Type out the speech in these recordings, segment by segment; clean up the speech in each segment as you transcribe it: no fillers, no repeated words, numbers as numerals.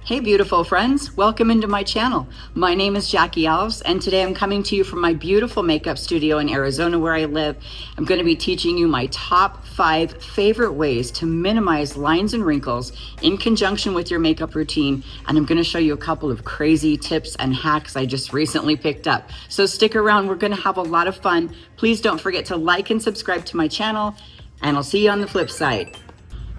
Hey beautiful friends, welcome into my channel. My name is Jackie Alves and today I'm coming to you from my beautiful makeup studio in Arizona where I live. I'm going to be teaching you my top 5 favorite ways to minimize lines and wrinkles in conjunction with your makeup routine, and I'm going to show you a couple of crazy tips and hacks I just recently picked up. So stick around, we're going to have a lot of fun. Please don't forget to like and subscribe to my channel, and I'll see you on the flip side.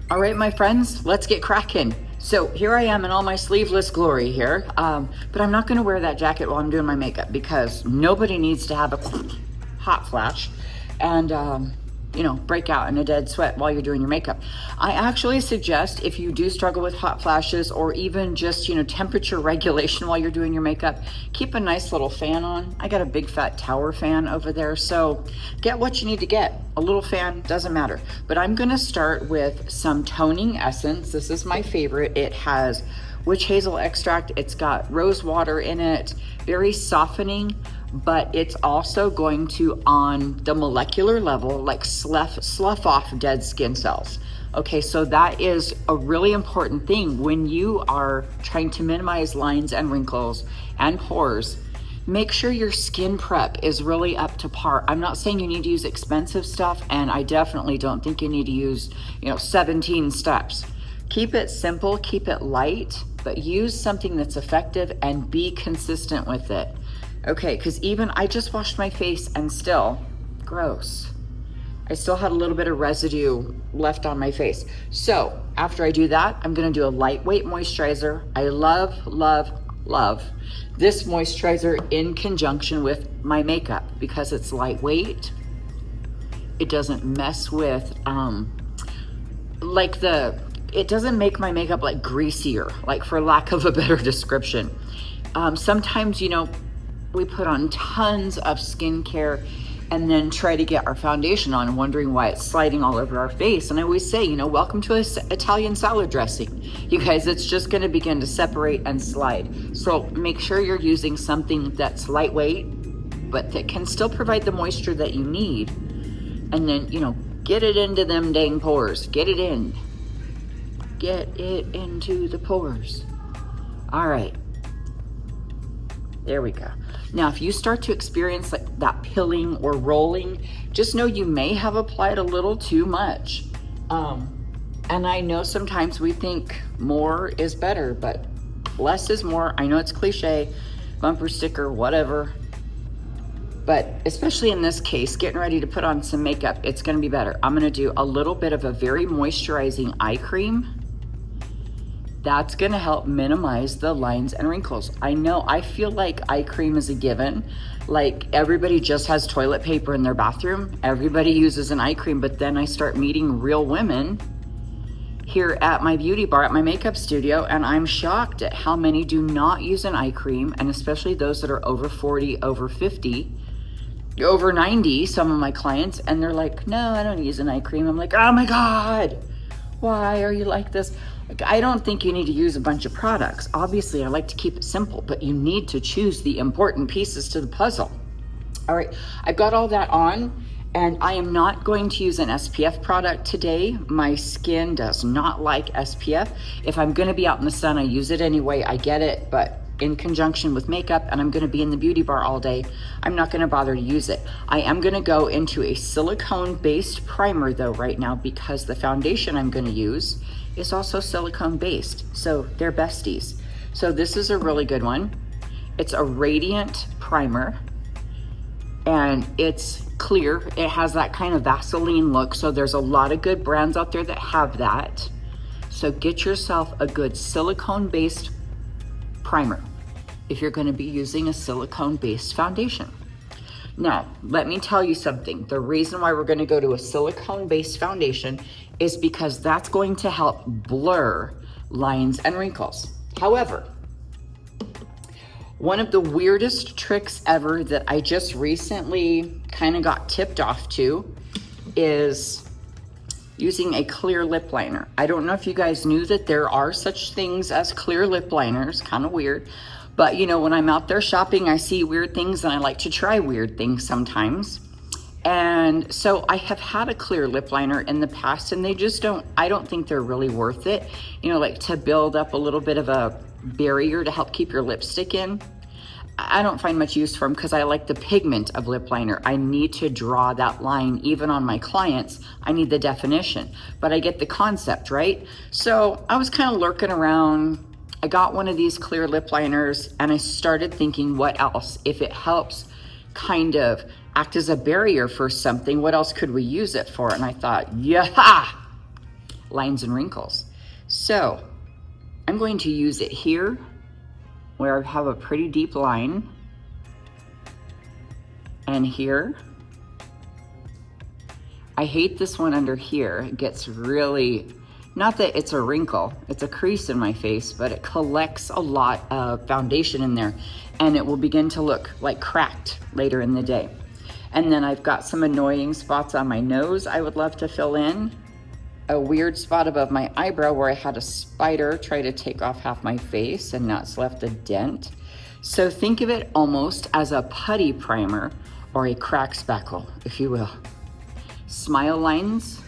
All right, my friends, let's get cracking. So here I am in all my sleeveless glory here, but I'm not gonna wear that jacket while I'm doing my makeup because nobody needs to have a hot flash and break out in a dead sweat while you're doing your makeup. I actually suggest if you do struggle with hot flashes or even just, temperature regulation while you're doing your makeup, keep a nice little fan on. I got a big fat tower fan over there, so get what you need to get. A little fan, doesn't matter. But I'm gonna start with some toning essence. This is my favorite. It has witch hazel extract. It's got rose water in it, very softening, but it's also going to, on the molecular level, like slough off dead skin cells. Okay, so that is a really important thing when you are trying to minimize lines and wrinkles and pores. Make sure your skin prep is really up to par. I'm not saying you need to use expensive stuff, and I definitely don't think you need to use, 17 steps. Keep it simple, keep it light, but use something that's effective and be consistent with it. Okay, because even I just washed my face and still, gross. I still had a little bit of residue left on my face. So after I do that, I'm gonna do a lightweight moisturizer. I love, love, love this moisturizer in conjunction with my makeup because it's lightweight. It doesn't mess with, it doesn't make my makeup like greasier, like for lack of a better description. Sometimes, we put on tons of skincare and then try to get our foundation on, wondering why it's sliding all over our face. And I always say, welcome to Italian salad dressing. You guys, it's just gonna begin to separate and slide. So make sure you're using something that's lightweight, but that can still provide the moisture that you need. And then, get it into them dang pores. Get it in. Get it into the pores. All right. There we go. Now, if you start to experience like that pilling or rolling, just know you may have applied a little too much. And I know sometimes we think more is better, but less is more. I know it's cliche, bumper sticker, whatever. But especially in this case, getting ready to put on some makeup, it's gonna be better. I'm gonna do a little bit of a very moisturizing eye cream. That's gonna help minimize the lines and wrinkles. I know, I feel like eye cream is a given. Like everybody just has toilet paper in their bathroom. Everybody uses an eye cream, but then I start meeting real women here at my beauty bar, at my makeup studio, and I'm shocked at how many do not use an eye cream, and especially those that are over 40, over 50, over 90, some of my clients, and they're like, no, I don't use an eye cream. I'm like, oh my God, why are you like this? Like, I don't think you need to use a bunch of products. Obviously, I like to keep it simple, but you need to choose the important pieces to the puzzle. All right, I've got all that on, and I am not going to use an SPF product today. My skin does not like SPF. If I'm gonna be out in the sun, I use it anyway, I get it, but in conjunction with makeup, and I'm gonna be in the beauty bar all day, I'm not gonna bother to use it. I am gonna go into a silicone-based primer though right now because the foundation I'm gonna use is also silicone-based, so they're besties. So this is a really good one. It's a radiant primer, and it's clear. It has that kind of Vaseline look, so there's a lot of good brands out there that have that. So get yourself a good silicone-based primer if you're gonna be using a silicone-based foundation. Now, let me tell you something. The reason why we're gonna go to a silicone-based foundation is because that's going to help blur lines and wrinkles. However, one of the weirdest tricks ever that I just recently kind of got tipped off to is using a clear lip liner. I don't know if you guys knew that there are such things as clear lip liners, kind of weird. But when I'm out there shopping, I see weird things and I like to try weird things sometimes. And so I have had a clear lip liner in the past, and they just I don't think they're really worth it. Like to build up a little bit of a barrier to help keep your lipstick in. I don't find much use for them because I like the pigment of lip liner. I need to draw that line even on my clients. I need the definition, but I get the concept, right? So I was kind of lurking around. I got one of these clear lip liners and I started thinking, what else? If it helps kind of act as a barrier for something, what else could we use it for? And I thought, yeah, lines and wrinkles. So I'm going to use it here where I have a pretty deep line, and here. I hate this one under here. It gets really, not that it's a wrinkle, it's a crease in my face, but it collects a lot of foundation in there and it will begin to look like cracked later in the day. And then I've got some annoying spots on my nose I would love to fill in. A weird spot above my eyebrow where I had a spider try to take off half my face and now it's left a dent. So think of it almost as a putty primer or a crack spackle, if you will. Smile lines.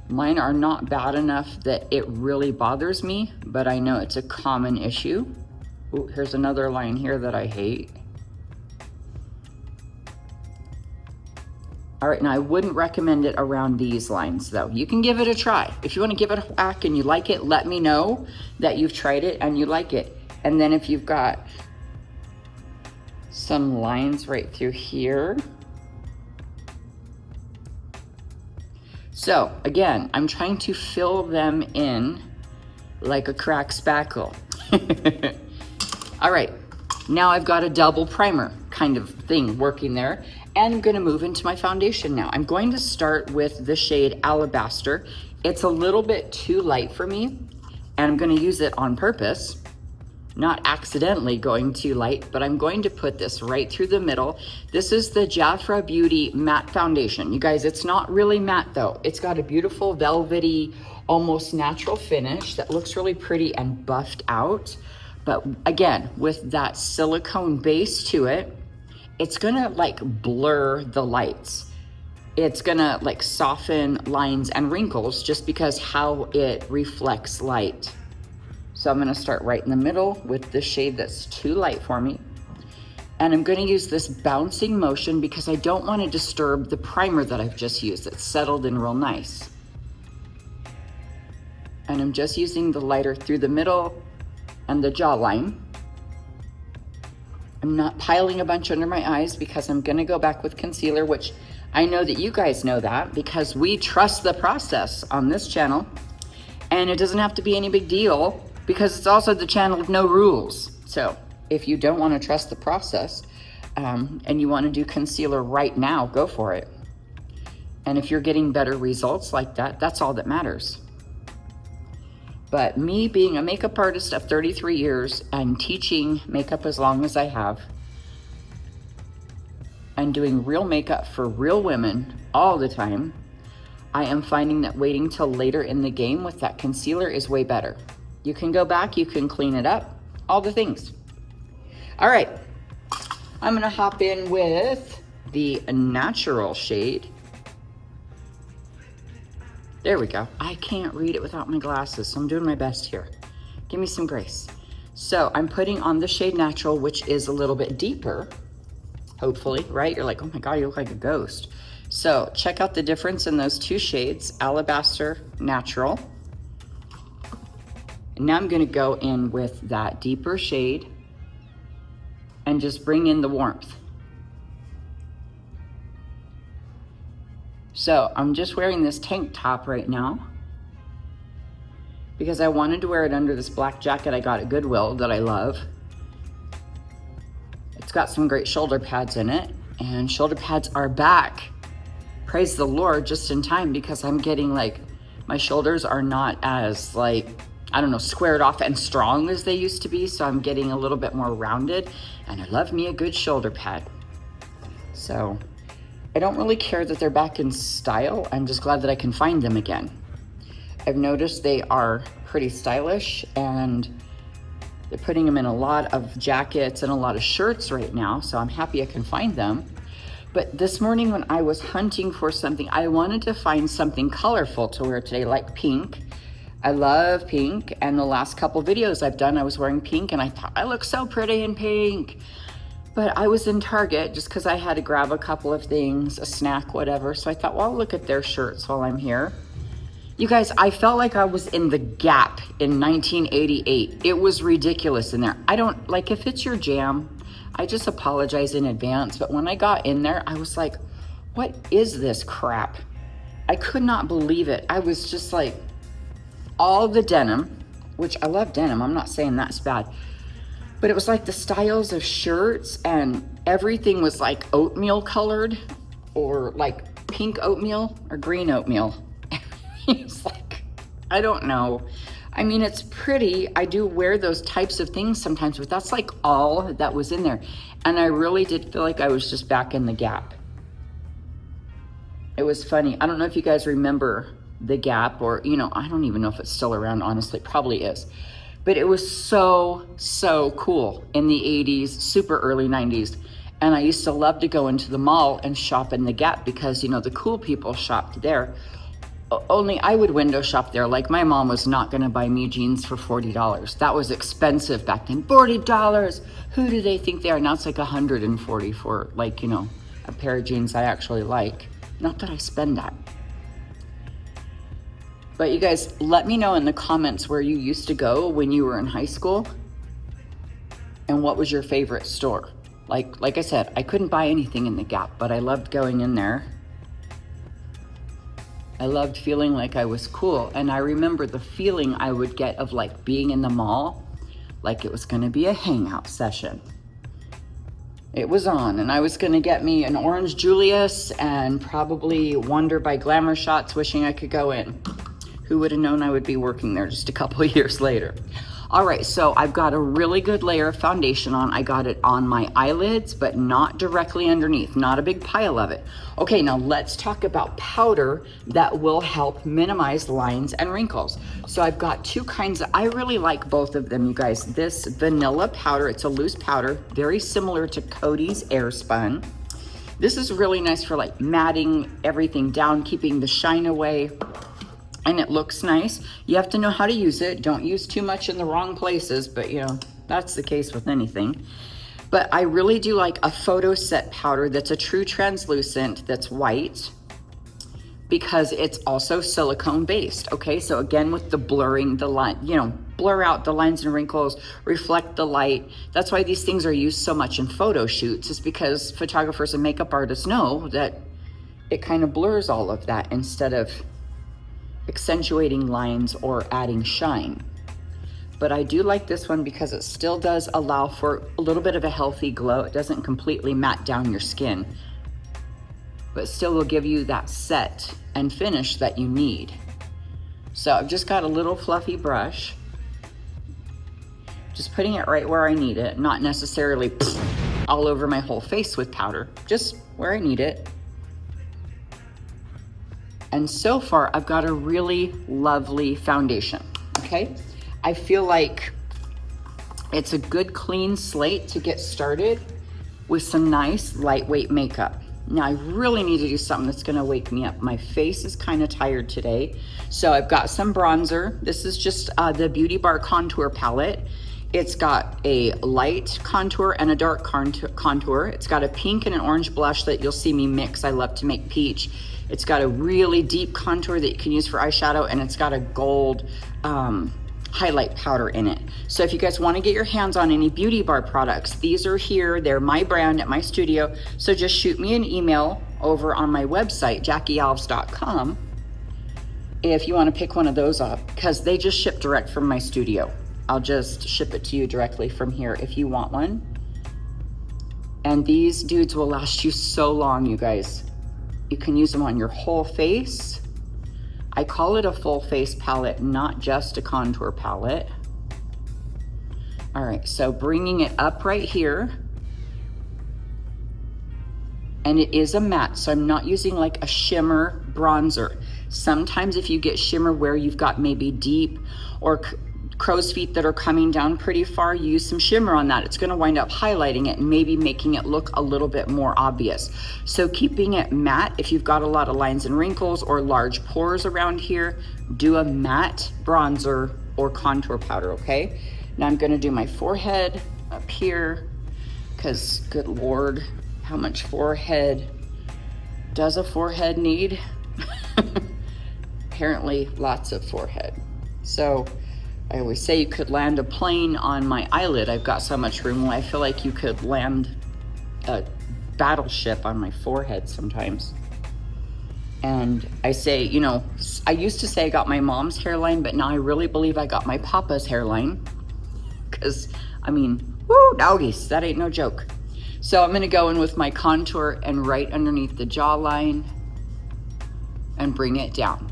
Mine are not bad enough that it really bothers me, but I know it's a common issue. Ooh, here's another line here that I hate. All right, now I wouldn't recommend it around these lines though. You can give it a try. If you wanna give it a whack and you like it, let me know that you've tried it and you like it. And then if you've got some lines right through here. So again, I'm trying to fill them in like a crack spackle. All right, now I've got a double primer kind of thing working there. And I'm gonna move into my foundation now. I'm going to start with the shade Alabaster. It's a little bit too light for me, and I'm gonna use it on purpose, not accidentally going too light, but I'm going to put this right through the middle. This is the Jafra Beauty Matte Foundation. You guys, it's not really matte though. It's got a beautiful velvety, almost natural finish that looks really pretty and buffed out. But again, with that silicone base to it, it's gonna like blur the lights. It's gonna like soften lines and wrinkles just because how it reflects light. So I'm gonna start right in the middle with the shade that's too light for me. And I'm gonna use this bouncing motion because I don't wanna disturb the primer that I've just used. It's settled in real nice. And I'm just using the lighter through the middle and the jawline. I'm not piling a bunch under my eyes because I'm gonna go back with concealer, which I know that you guys know that because we trust the process on this channel, and it doesn't have to be any big deal because it's also the channel of no rules. So if you don't wanna trust the process and you wanna do concealer right now, go for it. And if you're getting better results like that, that's all that matters. But me being a makeup artist of 33 years and teaching makeup as long as I have and doing real makeup for real women all the time, I am finding that waiting till later in the game with that concealer is way better. You can go back, you can clean it up, all the things. All right, I'm gonna hop in with the natural shade. There we go. I can't read it without my glasses, so I'm doing my best here. Give me some grace. So I'm putting on the shade Natural, which is a little bit deeper, hopefully, right? You're like, oh my God, you look like a ghost. So check out the difference in those two shades, Alabaster, Natural. And now I'm gonna go in with that deeper shade and just bring in the warmth. So I'm just wearing this tank top right now because I wanted to wear it under this black jacket I got at Goodwill that I love. It's got some great shoulder pads in it, and shoulder pads are back. Praise the Lord, just in time, because I'm getting like, my shoulders are not as like, I don't know, squared off and strong as they used to be. So I'm getting a little bit more rounded, and I love me a good shoulder pad. So I don't really care that they're back in style. I'm just glad that I can find them again. I've noticed they are pretty stylish, and they're putting them in a lot of jackets and a lot of shirts right now, so I'm happy I can find them. But this morning when I was hunting for something, I wanted to find something colorful to wear today, like pink. I love pink, and the last couple videos I've done, I was wearing pink, and I thought I look so pretty in pink. But I was in Target just because I had to grab a couple of things, a snack, whatever. So I thought, well, I'll look at their shirts while I'm here. You guys, I felt like I was in the Gap in 1988. It was ridiculous in there. I don't, like, if it's your jam, I just apologize in advance. But when I got in there, I was like, what is this crap? I could not believe it. I was just like, all the denim, which I love denim, I'm not saying that's bad, but it was like the styles of shirts and everything was like oatmeal colored, or like pink oatmeal or green oatmeal. It's like, I don't know. I mean, it's pretty. I do wear those types of things sometimes, but that's like all that was in there. And I really did feel like I was just back in the Gap. It was funny. I don't know if you guys remember the Gap, or, you know, I don't even know if it's still around, honestly. It probably is. But it was so, so cool in the 80s, super early 90s. And I used to love to go into the mall and shop in the Gap because, you know, the cool people shopped there. Only I would window shop there. Like, my mom was not going to buy me jeans for $40. That was expensive back then. $40. Who do they think they are? Now it's like $140 for, like, you know, a pair of jeans I actually like. Not that I spend that. But you guys, let me know in the comments where you used to go when you were in high school and what was your favorite store. Like I said, I couldn't buy anything in the Gap, but I loved going in there. I loved feeling like I was cool. And I remember the feeling I would get of like being in the mall, like it was gonna be a hangout session. It was on, and I was gonna get me an Orange Julius and probably Wonder by Glamour Shots, wishing I could go in. Who would have known I would be working there just a couple of years later? All right, so I've got a really good layer of foundation on. I got it on my eyelids, but not directly underneath, not a big pile of it. Okay, now let's talk about powder that will help minimize lines and wrinkles. So I've got two kinds I really like both of them, you guys. This vanilla powder, it's a loose powder, very similar to Coty's Airspun. This is really nice for like matting everything down, keeping the shine away. And it looks nice. You have to know how to use it. Don't use too much in the wrong places, but you know, that's the case with anything. But I really do like a photo set powder that's a true translucent, that's white, because it's also silicone based. Okay, so again, with the blurring, the line, you know, blur out the lines and wrinkles, reflect the light. That's why these things are used so much in photo shoots, is because photographers and makeup artists know that it kind of blurs all of that instead of accentuating lines or adding shine. But I do like this one because it still does allow for a little bit of a healthy glow. It doesn't completely matte down your skin, but still will give you that set and finish that you need. So I've just got a little fluffy brush, just putting it right where I need it, not necessarily all over my whole face with powder, just where I need it. And so far, I've got a really lovely foundation, okay? I feel like it's a good clean slate to get started with some nice lightweight makeup. Now, I really need to do something that's gonna wake me up. My face is kind of tired today. So I've got some bronzer. This is just the Beauty Bar Contour Palette. It's got a light contour and a dark contour. It's got a pink and an orange blush that you'll see me mix. I love to make peach. It's got a really deep contour that you can use for eyeshadow, and it's got a gold highlight powder in it. So if you guys want to get your hands on any Beauty Bar products, these are here. They're my brand at my studio. So just shoot me an email over on my website, JackieAlves.com, if you want to pick one of those up, because they just ship direct from my studio. I'll just ship it to you directly from here if you want one. And these dudes will last you so long, you guys. You can use them on your whole face. I call it a full face palette, not just a contour palette. All right, so bringing it up right here. And it is a matte, so I'm not using like a shimmer bronzer. Sometimes if you get shimmer where you've got maybe deep or crow's feet that are coming down pretty far, use some shimmer on that. It's gonna wind up highlighting it and maybe making it look a little bit more obvious. So keeping it matte, if you've got a lot of lines and wrinkles or large pores around here, do a matte bronzer or contour powder, okay? Now I'm gonna do my forehead up here, because good Lord, how much forehead does a forehead need? Apparently lots of forehead. So I always say you could land a plane on my eyelid. I've got so much room. I feel like you could land a battleship on my forehead sometimes. And I say, you know, I used to say I got my mom's hairline, but now I really believe I got my papa's hairline. Because, I mean, woo, doggies, that ain't no joke. So I'm gonna go in with my contour and right underneath the jawline and bring it down.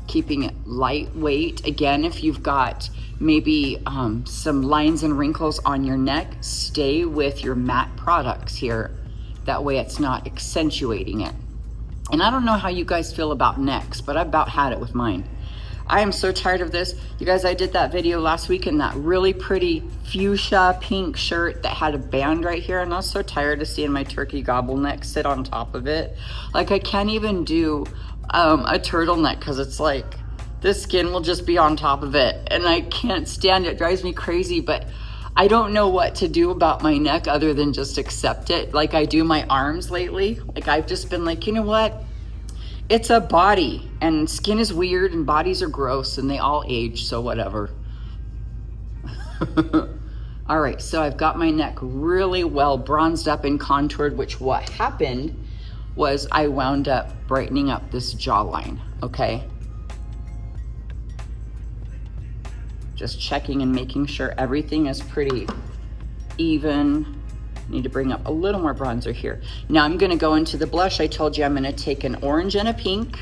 Keeping it lightweight. Again, if you've got maybe some lines and wrinkles on your neck, stay with your matte products here. That way it's not accentuating it. And I don't know how you guys feel about necks, but I about had it with mine. I am so tired of this. You guys, I did that video last week in that really pretty fuchsia pink shirt that had a band right here, and I was so tired of seeing my turkey gobble neck sit on top of it. Like, I can't even do a turtleneck because it's like the skin will just be on top of it, and I can't stand it. It drives me crazy, but I don't know what to do about my neck other than just accept it like I do my arms lately. Like, I've just been like, you know what? It's a body, and skin is weird and bodies are gross and they all age, so whatever. All right, so I've got my neck really well bronzed up and contoured, which what happened was I wound up brightening up this jawline, okay? Just checking and making sure everything is pretty even. Need to bring up a little more bronzer here. Now I'm gonna go into the blush. I told you I'm gonna take an orange and a pink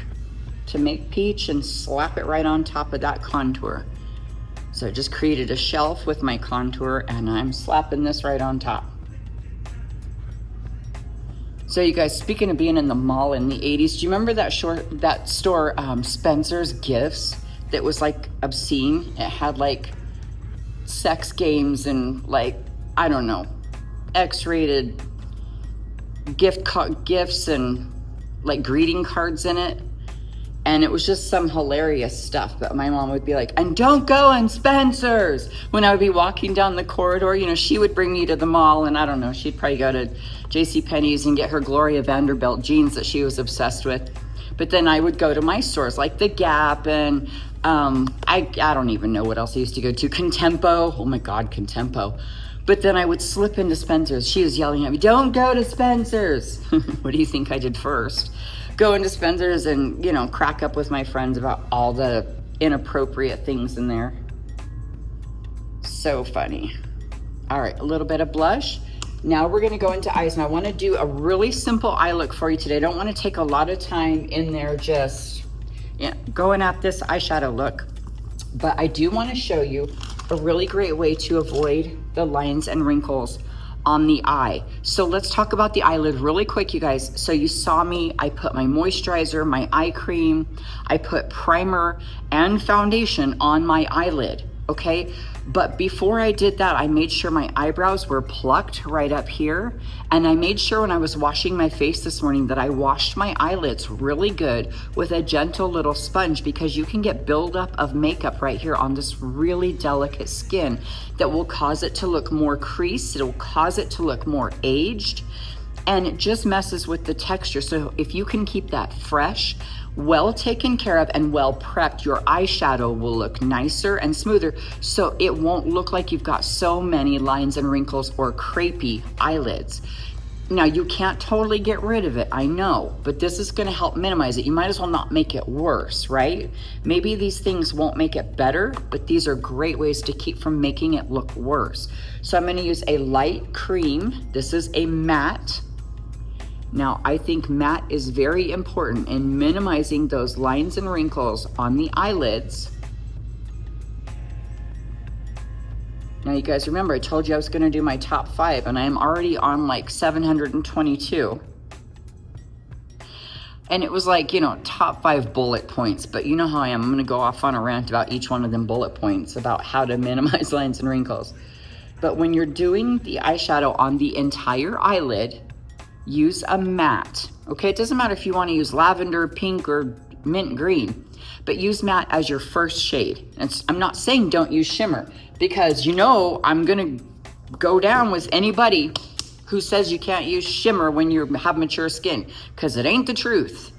to make peach and slap it right on top of that contour. So I just created a shelf with my contour and I'm slapping this right on top. So you guys, speaking of being in the mall in the 80s, do you remember that store, Spencer's Gifts, that was like obscene? It had like sex games and like, I don't know, X-rated gifts and like greeting cards in it. And it was just some hilarious stuff. But my mom would be like, and don't go in Spencer's. When I would be walking down the corridor, you know, she would bring me to the mall, and I don't know, she'd probably go to JCPenney's and get her Gloria Vanderbilt jeans that she was obsessed with. But then I would go to my stores like the Gap and I don't even know what else I used to go to. Contempo, oh my God, Contempo. But then I would slip into Spencer's. She was yelling at me, don't go to Spencer's. What do you think I did first? Go into Spencer's and, you know, crack up with my friends about all the inappropriate things in there. So funny. All right, a little bit of blush. Now we're gonna go into eyes, and I wanna do a really simple eye look for you today. I don't wanna take a lot of time in there just going at this eyeshadow look, but I do wanna show you a really great way to avoid the lines and wrinkles on the eye. So let's talk about the eyelid really quick, you guys. So you saw me, I put my moisturizer, my eye cream, I put primer and foundation on my eyelid, okay? But before I did that, I made sure my eyebrows were plucked right up here. And I made sure when I was washing my face this morning that I washed my eyelids really good with a gentle little sponge, because you can get buildup of makeup right here on this really delicate skin that will cause it to look more creased. It'll cause it to look more aged, and it just messes with the texture. So if you can keep that fresh, well taken care of, and well prepped, your eyeshadow will look nicer and smoother, so it won't look like you've got so many lines and wrinkles or crepey eyelids. Now, you can't totally get rid of it, I know, but this is gonna help minimize it. You might as well not make it worse, right? Maybe these things won't make it better, but these are great ways to keep from making it look worse. So I'm gonna use a light cream. This is a matte. Now, I think matte is very important in minimizing those lines and wrinkles on the eyelids. Now, you guys remember I told you I was gonna do my top 5, and I am already on like 722. And it was like, you know, top 5 bullet points, but you know how I am. I'm gonna go off on a rant about each one of them bullet points about how to minimize lines and wrinkles. But when you're doing the eyeshadow on the entire eyelid, use a matte, okay? It doesn't matter if you wanna use lavender, pink, or mint green, but use matte as your first shade. And I'm not saying don't use shimmer, because you know I'm gonna go down with anybody who says you can't use shimmer when you have mature skin, because it ain't the truth.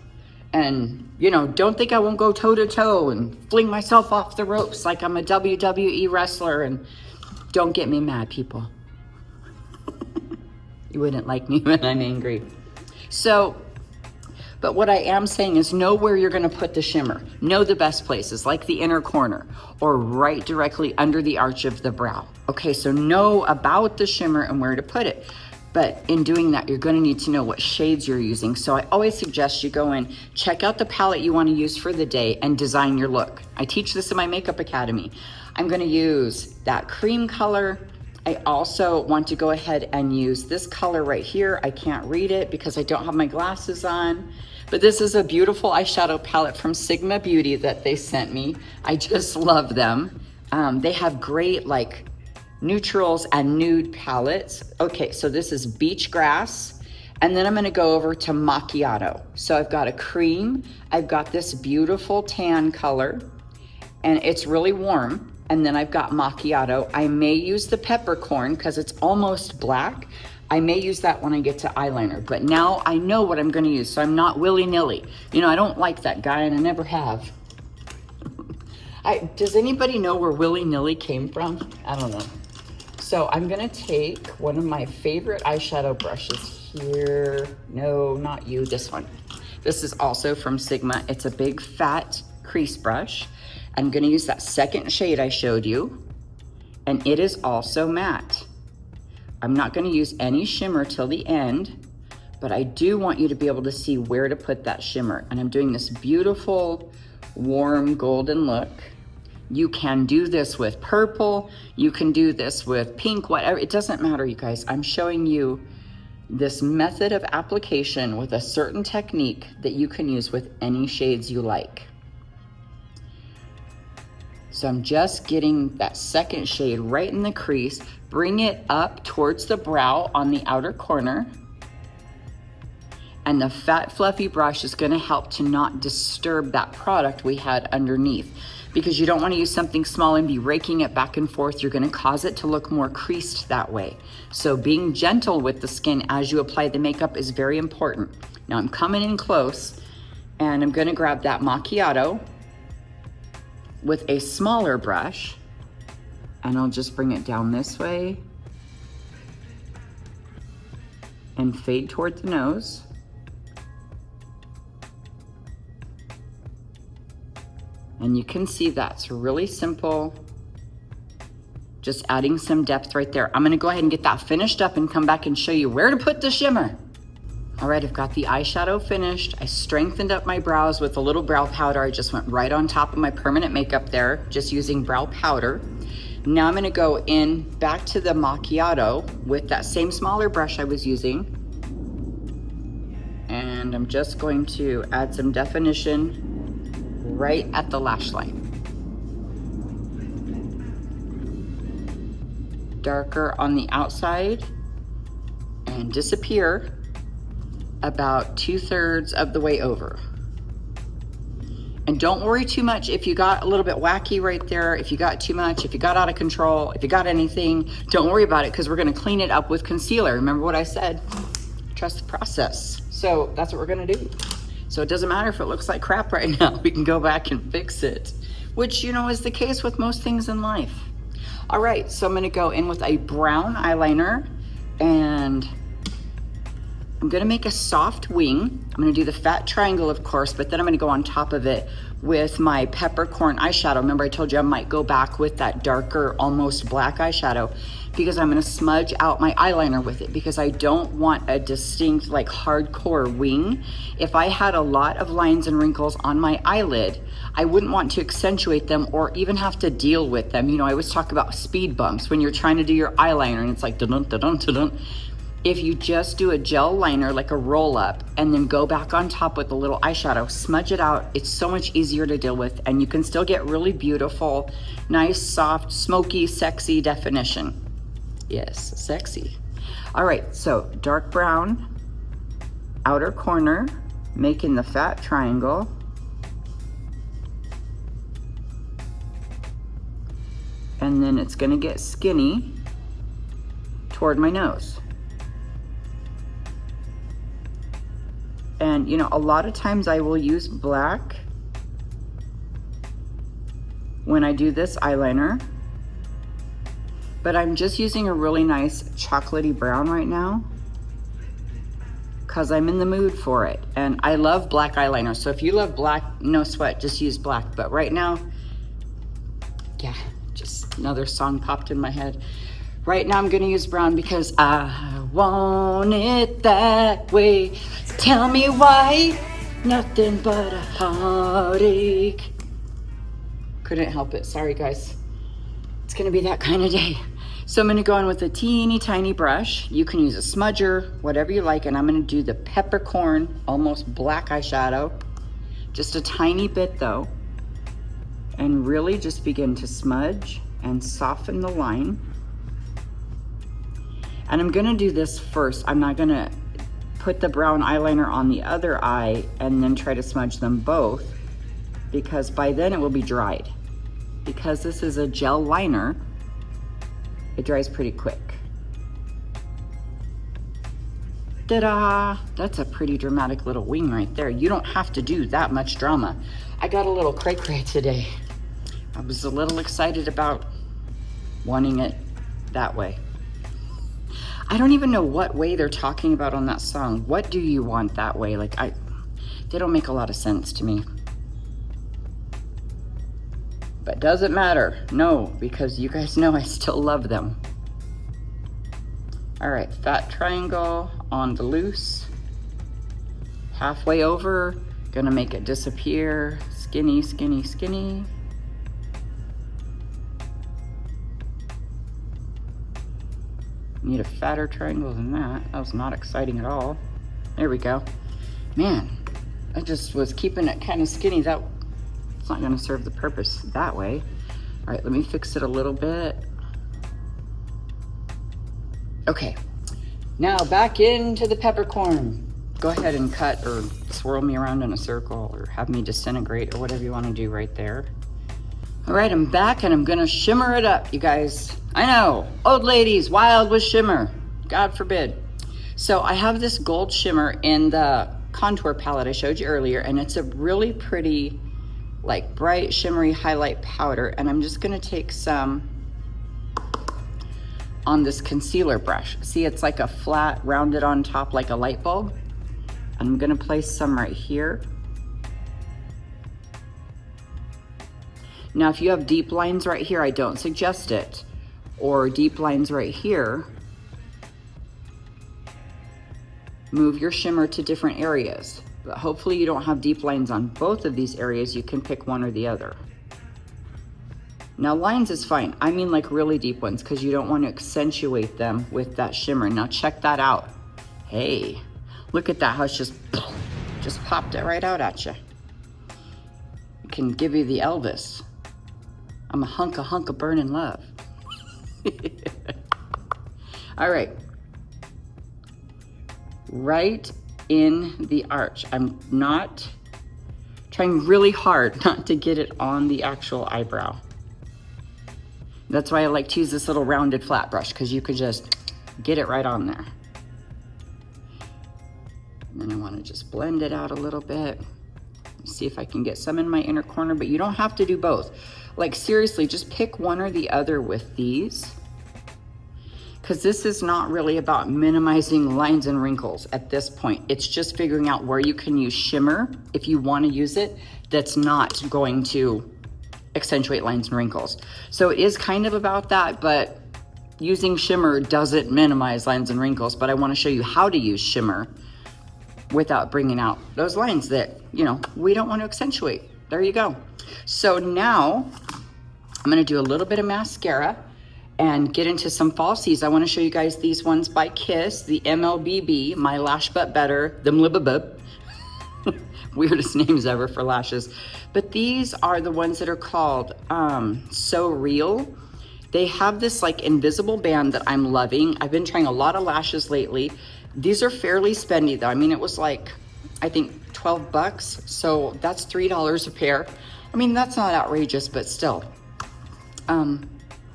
And you know, don't think I won't go toe to toe and fling myself off the ropes like I'm a WWE wrestler. And don't get me mad, people. You wouldn't like me when I'm angry. So, but what I am saying is know where you're gonna put the shimmer. Know the best places, like the inner corner or right directly under the arch of the brow. Okay, so know about the shimmer and where to put it. But in doing that, you're gonna need to know what shades you're using. So I always suggest you go in, check out the palette you wanna use for the day and design your look. I teach this in my makeup academy. I'm gonna use that cream color. I also want to go ahead and use this color right here. I can't read it because I don't have my glasses on, but this is a beautiful eyeshadow palette from Sigma Beauty that they sent me. I just love them. They have great like neutrals and nude palettes. Okay, so this is Beach Grass, and then I'm gonna go over to Macchiato. So I've got a cream, I've got this beautiful tan color, and it's really warm. And then I've got Macchiato. I may use the peppercorn because it's almost black. I may use that when I get to eyeliner, but now I know what I'm gonna use, so I'm not willy-nilly. You know, I don't like that guy, and I never have. Does anybody know where willy-nilly came from? I don't know. So I'm gonna take one of my favorite eyeshadow brushes here. No, not you, this one. This is also from Sigma. It's a big fat crease brush. I'm gonna use that second shade I showed you, and it is also matte. I'm not gonna use any shimmer till the end, but I do want you to be able to see where to put that shimmer. And I'm doing this beautiful, warm golden look. You can do this with purple, you can do this with pink, whatever, it doesn't matter, you guys. I'm showing you this method of application with a certain technique that you can use with any shades you like. So I'm just getting that second shade right in the crease, bring it up towards the brow on the outer corner. And the fat fluffy brush is gonna help to not disturb that product we had underneath, because you don't wanna use something small and be raking it back and forth. You're gonna cause it to look more creased that way. So being gentle with the skin as you apply the makeup is very important. Now I'm coming in close, and I'm gonna grab that Macchiato with a smaller brush, and I'll just bring it down this way and fade toward the nose. And you can see that's really simple, just adding some depth right there. I'm gonna go ahead and get that finished up and come back and show you where to put the shimmer. All right, I've got the eyeshadow finished. I strengthened up my brows with a little brow powder. I just went right on top of my permanent makeup there, just using brow powder. Now I'm gonna go in back to the Macchiato with that same smaller brush I was using. And I'm just going to add some definition right at the lash line. Darker on the outside and disappear about 2/3 of the way over. And don't worry too much if you got a little bit wacky right there, if you got too much, if you got out of control, if you got anything, don't worry about it, because we're gonna clean it up with concealer. Remember what I said? Trust the process. So that's what we're gonna do. So it doesn't matter if it looks like crap right now, we can go back and fix it, which, you know, is the case with most things in life. All right, so I'm gonna go in with a brown eyeliner, and I'm gonna make a soft wing. I'm gonna do the fat triangle, of course, but then I'm gonna go on top of it with my peppercorn eyeshadow. Remember I told you I might go back with that darker, almost black eyeshadow, because I'm gonna smudge out my eyeliner with it, because I don't want a distinct, like, hardcore wing. If I had a lot of lines and wrinkles on my eyelid, I wouldn't want to accentuate them or even have to deal with them. You know, I always talk about speed bumps when you're trying to do your eyeliner and it's like dun-dun, dun-dun, dun-dun. if you just do a gel liner, like a roll up, and then go back on top with a little eyeshadow, smudge it out, it's so much easier to deal with, and you can still get really beautiful, nice, soft, smoky, sexy definition. Yes, sexy. All right, so dark brown, outer corner, making the fat triangle. And then it's gonna get skinny toward my nose. And you know, a lot of times I will use black when I do this eyeliner, but I'm just using a really nice chocolatey brown right now because I'm in the mood for it. And I love black eyeliner, so if you love black, no sweat, just use black. But right now, yeah, just another song popped in my head. Right now I'm gonna use brown because I want it that way. Tell me why, nothing but a heartache. Couldn't help it, sorry guys. It's gonna be that kind of day. So I'm gonna go in with a teeny tiny brush. You can use a smudger, whatever you like, and I'm gonna do the peppercorn, almost black eyeshadow. Just a tiny bit though. And really just begin to smudge and soften the line. And I'm gonna do this first. I'm not gonna put the brown eyeliner on the other eye and then try to smudge them both, because by then it will be dried. Because this is a gel liner, it dries pretty quick. Ta-da! That's a pretty dramatic little wing right there. You don't have to do that much drama. I got a little cray-cray today. I was a little excited about wanting it that way. I don't even know what way they're talking about on that song. What do you want that way? Like, they don't make a lot of sense to me. But does it matter? No, because you guys know I still love them. All right, fat triangle on the loose. Halfway over, gonna make it disappear. Skinny, skinny, skinny. Need a fatter triangle than that. That was not exciting at all. There we go. Man, I just was keeping it kind of skinny. It's not gonna serve the purpose that way. All right, let me fix it a little bit. Okay, now back into the peppercorn. Go ahead and cut or swirl me around in a circle or have me disintegrate or whatever you wanna do right there. All right, I'm back and I'm gonna shimmer it up, you guys. I know, old ladies, wild with shimmer. God forbid. So I have this gold shimmer in the contour palette I showed you earlier, and it's a really pretty, like bright, shimmery highlight powder. And I'm just gonna take some on this concealer brush. See, it's like a flat, rounded on top like a light bulb. I'm gonna place some right here. Now, if you have deep lines right here, I don't suggest it. Or deep lines right here, move your shimmer to different areas. But hopefully you don't have deep lines on both of these areas. You can pick one or the other. Now lines is fine. I mean like really deep ones, because you don't want to accentuate them with that shimmer. Now check that out. Hey, look at that, how it's just popped it right out at you. It can give you the Elvis. I'm a hunk of burning love. All right, right in the arch. I'm not trying really hard not to get it on the actual eyebrow. That's why I like to use this little rounded flat brush, because you could just get it right on there. And then I want to just blend it out a little bit. See if I can get some in my inner corner, but you don't have to do both. Like seriously, just pick one or the other with these, because this is not really about minimizing lines and wrinkles at this point. It's just figuring out where you can use shimmer if you want to use it that's not going to accentuate lines and wrinkles. So it is kind of about that, but using shimmer doesn't minimize lines and wrinkles. But I want to show you how to use shimmer without bringing out those lines that, you know, we don't want to accentuate. There you go. So now I'm going to do a little bit of mascara, and get into some falsies, I want to show you guys these ones by Kiss, the MLBB, My Lash But Better, the Mlibabub. Weirdest names ever for lashes. But these are the ones that are called So Real. They have this like invisible band that I'm loving. I've been trying a lot of lashes lately. These are fairly spendy though. I mean, it was like, I think 12 bucks. So that's $3 a pair. I mean, that's not outrageous, but still.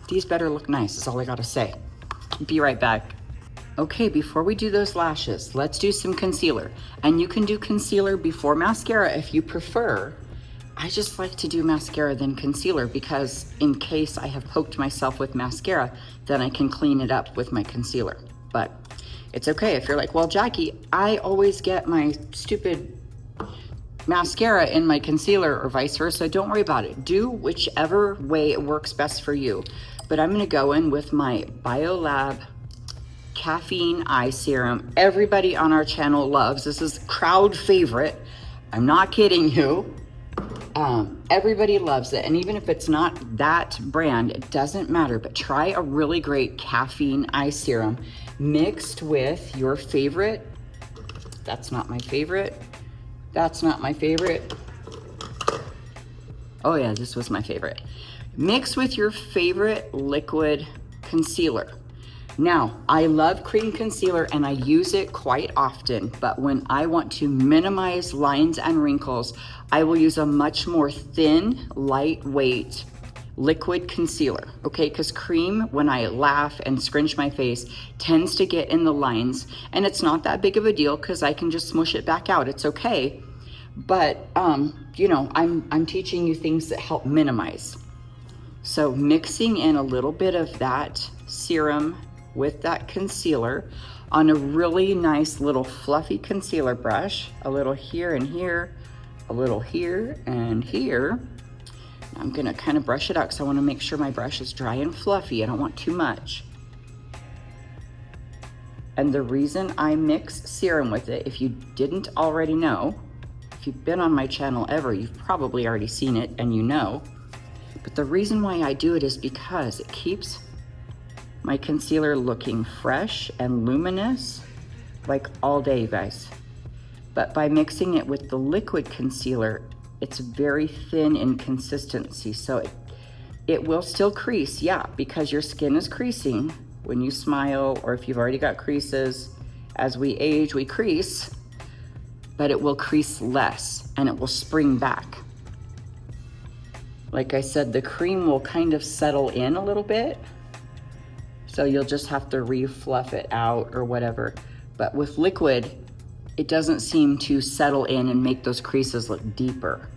These better look nice is all I gotta say. Be right back. Okay, before we do those lashes, let's do some concealer. And you can do concealer before mascara if you prefer. I just like to do mascara then concealer because in case I have poked myself with mascara, then I can clean it up with my concealer. But it's okay if you're like, well, Jackie, I always get my stupid mascara in my concealer or vice versa. Don't worry about it. Do whichever way it works best for you. But I'm gonna go in with my BioLab Caffeine Eye Serum. Everybody on our channel loves. This is crowd favorite. I'm not kidding you. Everybody loves it. And even if it's not that brand, it doesn't matter. But try a really great caffeine eye serum mixed with your favorite. That's not my favorite. That's not my favorite. Oh yeah, this was my favorite. Mix with your favorite liquid concealer. Now, I love cream concealer and I use it quite often, but when I want to minimize lines and wrinkles, I will use a much more thin, lightweight liquid concealer, okay? Because cream, when I laugh and scrunch my face, tends to get in the lines, and it's not that big of a deal because I can just smush it back out. It's okay. But, you know, I'm teaching you things that help minimize. So mixing in a little bit of that serum with that concealer on a really nice little fluffy concealer brush, a little here and here, a little here and here. I'm gonna kind of brush it out because I want to make sure my brush is dry and fluffy. I don't want too much. And the reason I mix serum with it, if you didn't already know, if you've been on my channel ever, you've probably already seen it and you know. But the reason why I do it is because it keeps my concealer looking fresh and luminous like all day, guys. But by mixing it with the liquid concealer, it's very thin in consistency. So it will still crease, yeah, because your skin is creasing when you smile, or if you've already got creases. As we age, we crease, but it will crease less and it will spring back. Like I said, the cream will kind of settle in a little bit. So you'll just have to re-fluff it out or whatever. But with liquid, it doesn't seem to settle in and make those creases look deeper.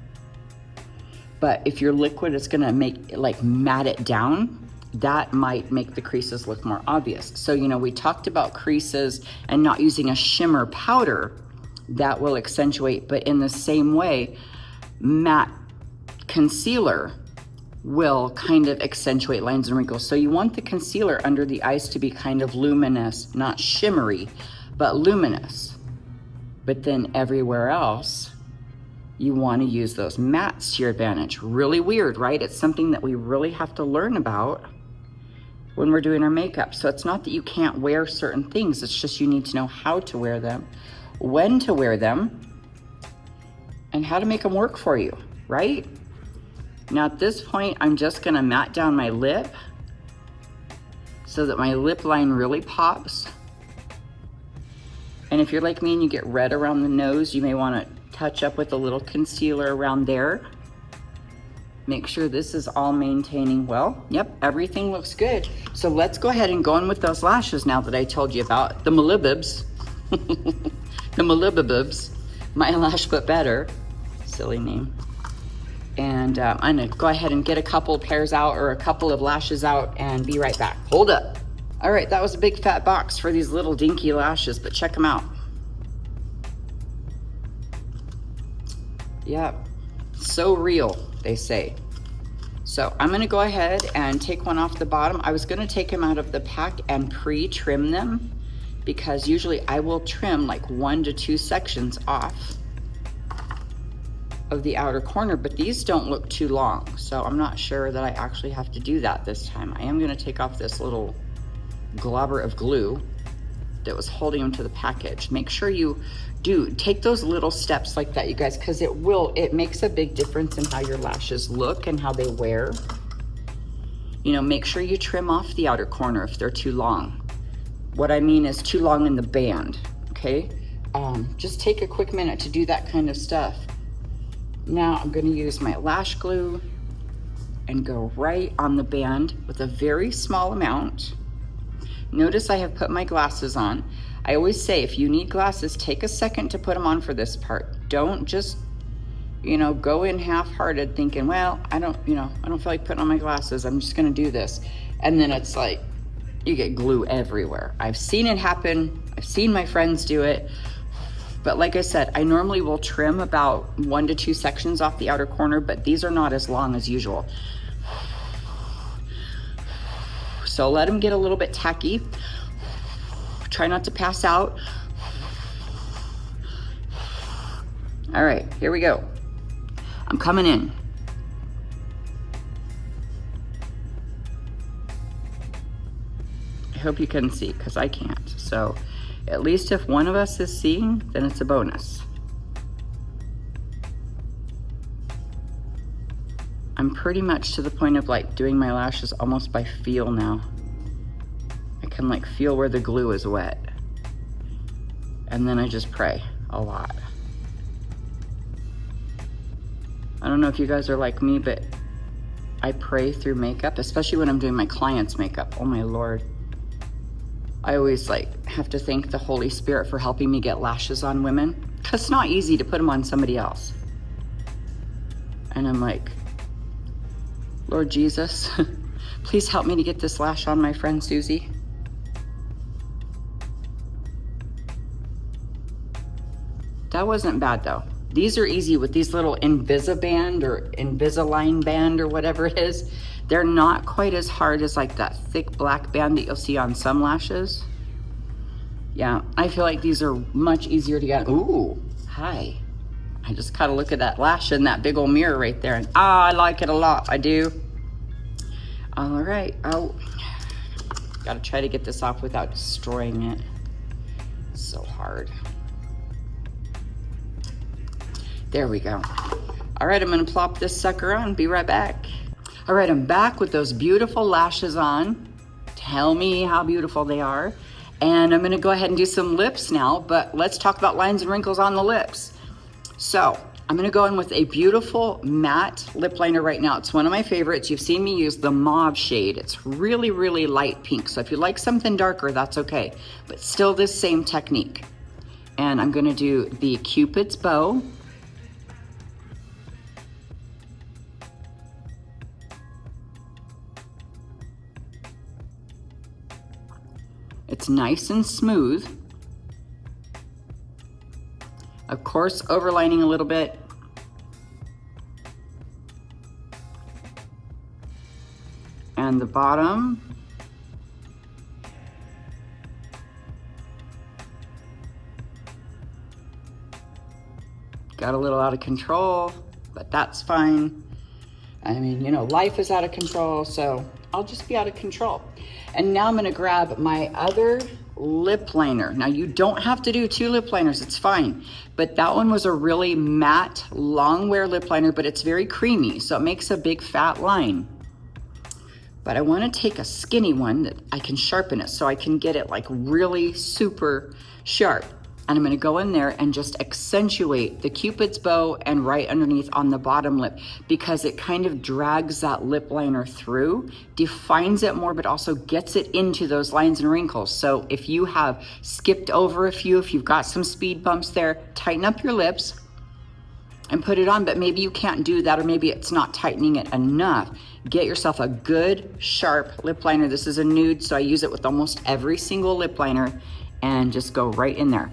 But if your liquid is gonna make, like, matte it down, that might make the creases look more obvious. So, you know, we talked about creases and not using a shimmer powder that will accentuate, but in the same way, matte concealer will kind of accentuate lines and wrinkles. So you want the concealer under the eyes to be kind of luminous, not shimmery, but luminous. But then everywhere else, you want to use those mattes to your advantage. Really weird, right? It's something that we really have to learn about when we're doing our makeup. So it's not that you can't wear certain things, it's just you need to know how to wear them, when to wear them, and how to make them work for you, right? Now at this point, I'm just gonna matte down my lip so that my lip line really pops. And if you're like me and you get red around the nose, you may wanna touch up with a little concealer around there. Make sure this is all maintaining well. Yep, everything looks good. So let's go ahead and go in with those lashes now that I told you about. The Malibibs, the Malibibibs, My Lash But Better, silly name. And I'm gonna go ahead and get a couple pairs out or a couple of lashes out and be right back. Hold up. All right, that was a big fat box for these little dinky lashes, but check them out. Yep, so real, they say. So I'm gonna go ahead and take one off the bottom. I was gonna take them out of the pack and pre-trim them because usually I will trim like 1 to 2 sections off of the outer corner, but these don't look too long. So I'm not sure that I actually have to do that this time. I am gonna take off this little globber of glue that was holding them to the package. Make sure you do take those little steps like that, you guys, because it makes a big difference in how your lashes look and how they wear. You know, make sure you trim off the outer corner if they're too long. What I mean is too long in the band, okay? Just take a quick minute to do that kind of stuff. Now I'm going to use my lash glue and go right on the band with a very small amount. Notice I have put my glasses on. I always say if you need glasses, take a second to put them on for this part. Don't just, you know, go in half-hearted thinking, well, I don't feel like putting on my glasses. I'm just going to do this. And then it's like you get glue everywhere. I've seen it happen. I've seen my friends do it. But like I said, I normally will trim about 1 to 2 sections off the outer corner, but these are not as long as usual. So let them get a little bit tacky. Try not to pass out. All right, here we go. I'm coming in. I hope you can see, because I can't. So at least if one of us is seeing, then it's a bonus. I'm pretty much to the point of like doing my lashes almost by feel now. I can like feel where the glue is wet. And then I just pray a lot. I don't know if you guys are like me, but I pray through makeup, especially when I'm doing my clients' makeup. Oh my Lord. I always like have to thank the Holy Spirit for helping me get lashes on women, because it's not easy to put them on somebody else. And I'm like, Lord Jesus, please help me to get this lash on my friend Susie. That wasn't bad though. These are easy with these little Invisiband or Invisalign band or whatever it is. They're not quite as hard as like that thick black band that you'll see on some lashes. Yeah, I feel like these are much easier to get. Ooh, hi. I just gotta look at that lash in that big old mirror right there, and I like it a lot, I do. All right, oh, gotta try to get this off without destroying it. It's so hard. There we go. All right, I'm gonna plop this sucker on, be right back. All right, I'm back with those beautiful lashes on. Tell me how beautiful they are. And I'm gonna go ahead and do some lips now, but let's talk about lines and wrinkles on the lips. So I'm gonna go in with a beautiful matte lip liner right now. It's one of my favorites. You've seen me use the mauve shade. It's really, really light pink. So if you like something darker, that's okay, but still this same technique. And I'm gonna do the Cupid's bow. It's nice and smooth. Of course, overlining a little bit. And the bottom. Got a little out of control, but that's fine. I mean, you know, life is out of control, so I'll just be out of control. And now I'm gonna grab my other lip liner. Now you don't have to do 2 lip liners, it's fine. But that one was a really matte, long wear lip liner, but it's very creamy, so it makes a big fat line. But I wanna take a skinny one that I can sharpen it so I can get it like really super sharp. And I'm gonna go in there and just accentuate the Cupid's bow and right underneath on the bottom lip, because it kind of drags that lip liner through, defines it more, but also gets it into those lines and wrinkles. So if you have skipped over a few, if you've got some speed bumps there, tighten up your lips and put it on, but maybe you can't do that, or maybe it's not tightening it enough. Get yourself a good, sharp lip liner. This is a nude, so I use it with almost every single lip liner, and just go right in there.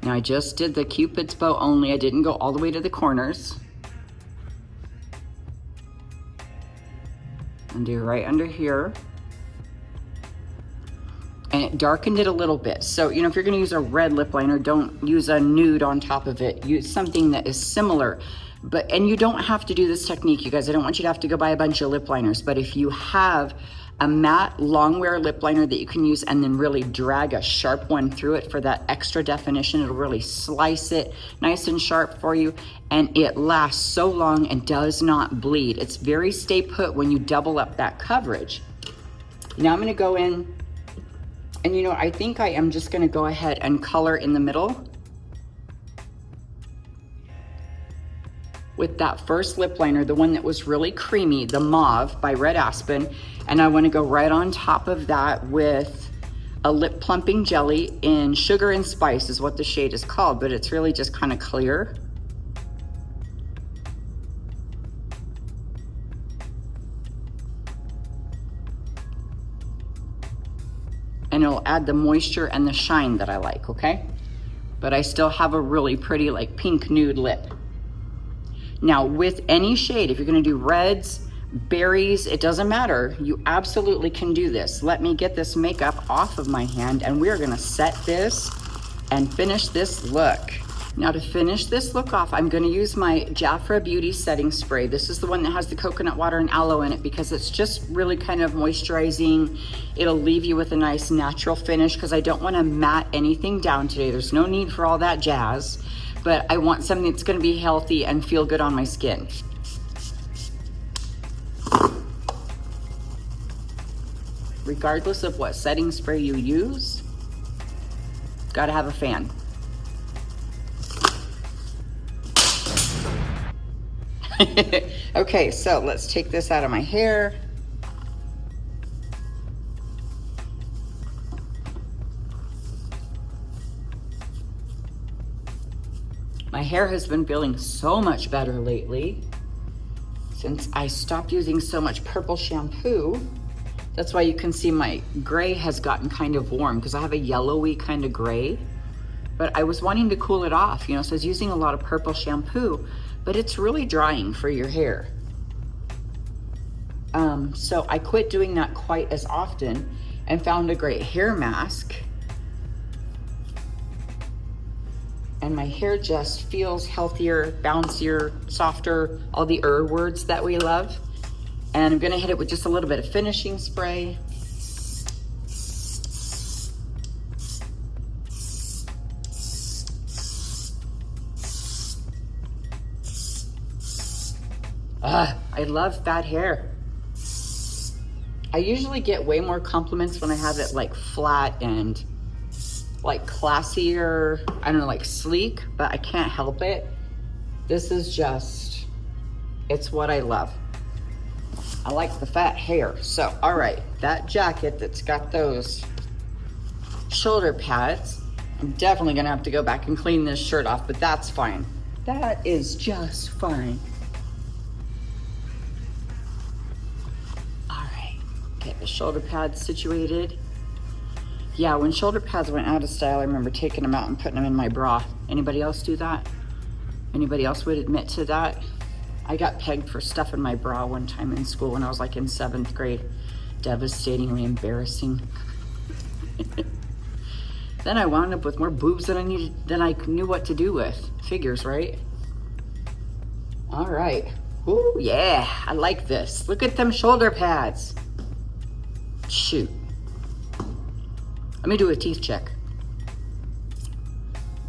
Now I just did the Cupid's bow only. I didn't go all the way to the corners. and do right under here. And it darkened it a little bit. So, you know, if you're gonna use a red lip liner, don't use a nude on top of it. Use something that is similar. And you don't have to do this technique, you guys. I don't want you to have to go buy a bunch of lip liners, but if you have a matte long wear lip liner that you can use and then really drag a sharp one through it for that extra definition, it'll really slice it nice and sharp for you, and it lasts so long and does not bleed. It's very stay put when you double up that coverage. Now I'm gonna go in, and you know, I think I am just gonna go ahead and color in the middle with that first lip liner, the one that was really creamy, the Mauve by Red Aspen. And I wanna go right on top of that with a lip plumping jelly in Sugar and Spice is what the shade is called, but it's really just kind of clear. And it'll add the moisture and the shine that I like, okay? But I still have a really pretty like pink nude lip. Now with any shade, if you're gonna do reds, berries, it doesn't matter. You absolutely can do this. Let me get this makeup off of my hand and we're gonna set this and finish this look. Now to finish this look off, I'm gonna use my Jafra Beauty Setting Spray. This is the one that has the coconut water and aloe in it because it's just really kind of moisturizing. It'll leave you with a nice natural finish because I don't wanna matte anything down today. There's no need for all that jazz, but I want something that's gonna be healthy and feel good on my skin. Regardless of what setting spray you use, gotta have a fan. Okay, so let's take this out of my hair. My hair has been feeling so much better lately since I stopped using so much purple shampoo. That's why you can see my gray has gotten kind of warm because I have a yellowy kind of gray, but I was wanting to cool it off, you know, so I was using a lot of purple shampoo, but it's really drying for your hair. So I quit doing that quite as often and found a great hair mask. And my hair just feels healthier, bouncier, softer, all the words that we love. And I'm gonna hit it with just a little bit of finishing spray. I love fat hair. I usually get way more compliments when I have it like flat and like classier, I don't know, like sleek, but I can't help it. This is just, it's what I love. I like the fat hair. So, all right, that jacket that's got those shoulder pads, I'm definitely gonna have to go back and clean this shirt off, but that's fine. That is just fine. All right, get the shoulder pads situated. Yeah, when shoulder pads went out of style, I remember taking them out and putting them in my bra. Anybody else do that? Anybody else would admit to that? I got pegged for stuff in my bra one time in school when I was like in 7th grade. Devastatingly embarrassing. Then I wound up with more boobs than I knew what to do with. Figures, right? All right. Ooh, yeah, I like this. Look at them shoulder pads. Shoot. Let me do a teeth check.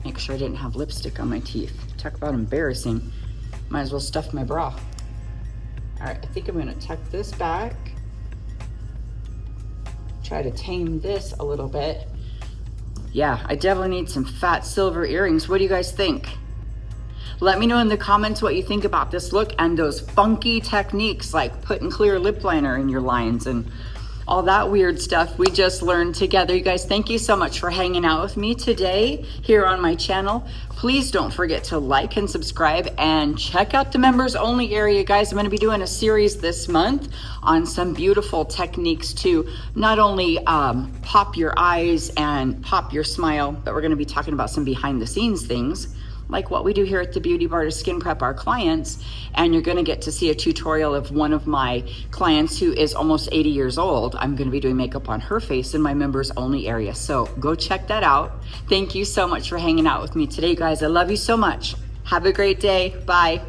Make sure I didn't have lipstick on my teeth. Talk about embarrassing. Might as well stuff my bra. All right, I think I'm gonna tuck this back. Try to tame this a little bit. Yeah, I definitely need some fat silver earrings. What do you guys think? Let me know in the comments what you think about this look and those funky techniques like putting clear lip liner in your lines and all that weird stuff we just learned together. You guys, thank you so much for hanging out with me today here on my channel. Please don't forget to like and subscribe and check out the members only area, guys. I'm going to be doing a series this month on some beautiful techniques to not only pop your eyes and pop your smile, but we're going to be talking about some behind the scenes things like what we do here at the Beauty Bar to skin prep our clients. And you're gonna get to see a tutorial of one of my clients who is almost 80 years old. I'm gonna be doing makeup on her face in my members only area. So go check that out. Thank you so much for hanging out with me today, guys. I love you so much. Have a great day. Bye.